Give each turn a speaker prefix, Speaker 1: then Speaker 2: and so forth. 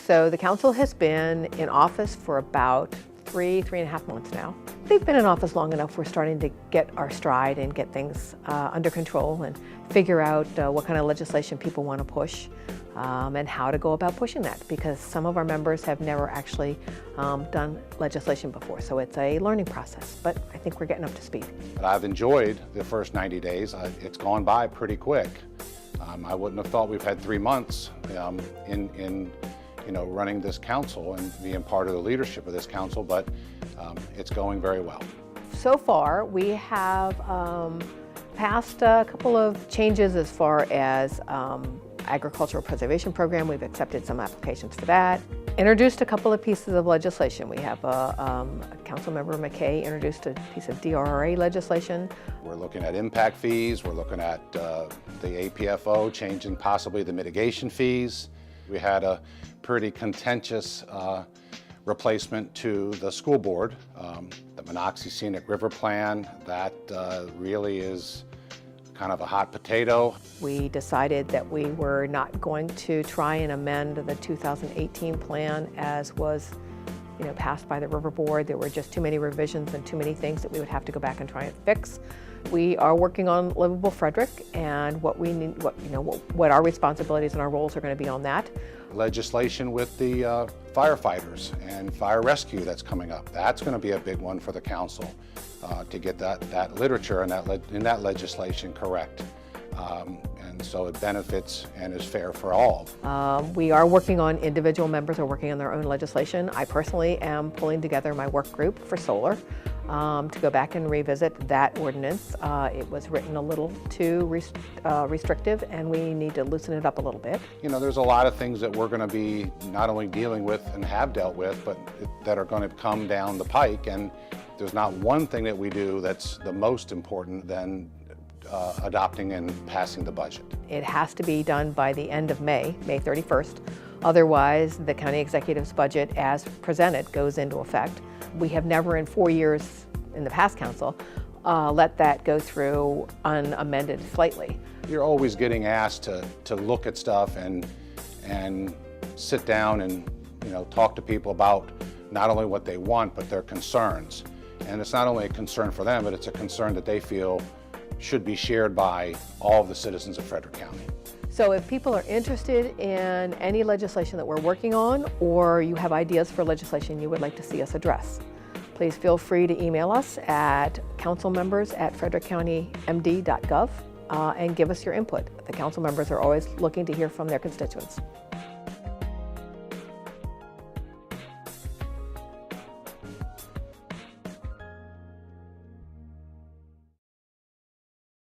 Speaker 1: So the council has been in office for about three and a half months now. They've been in office long enough, we're starting to get our stride and get things under control and figure out what kind of legislation people want to push and how to go about pushing that, because some of our members have never actually done legislation before, so it's a learning process, but I think we're getting up to speed.
Speaker 2: I've enjoyed the first 90 days. It's gone by pretty quick. I wouldn't have thought we've had 3 months in running this council and being part of the leadership of this council, but it's going very well.
Speaker 1: So far, we have passed a couple of changes as far as agricultural preservation program. We've accepted some applications for that. Introduced a couple of pieces of legislation. We have Councilmember McKay introduced a piece of DRRA legislation.
Speaker 2: We're looking at impact fees. We're looking at the APFO, changing possibly the mitigation fees. We had a pretty contentious replacement to the school board. The Monocacy Scenic River Plan, that really is kind of a hot potato.
Speaker 1: We decided that we were not going to try and amend the 2018 plan as was passed by the River Board. There were just too many revisions and too many things that we would have to go back and try and fix. We are working on Livable Frederick and what we need, what our responsibilities and our roles are going to be on that.
Speaker 2: Legislation with the firefighters and fire rescue that's coming up. That's going to be a big one for the council to get that literature and in that legislation correct. And so it benefits and is fair for all.
Speaker 1: We are working on, individual members are working on their own legislation. I personally am pulling together my work group for solar to go back and revisit that ordinance. It was written a little too restrictive and we need to loosen it up a little bit.
Speaker 2: There's a lot of things that we're going to be not only dealing with and have dealt with, but that are going to come down the pike, and there's not one thing that we do that's the most important than adopting and passing the budget.
Speaker 1: It has to be done by the end of May 31st. Otherwise, the county executive's budget as presented goes into effect. We have never in 4 years in the past council let that go through unamended slightly.
Speaker 2: You're always getting asked to look at stuff and sit down and talk to people about not only what they want but their concerns. And it's not only a concern for them, but it's a concern that they feel should be shared by all of the citizens of Frederick County.
Speaker 1: So if people are interested in any legislation that we're working on, or you have ideas for legislation you would like to see us address, please feel free to email us at councilmembers@frederickcountymd.gov and give us your input. The council members are always looking to hear from their constituents.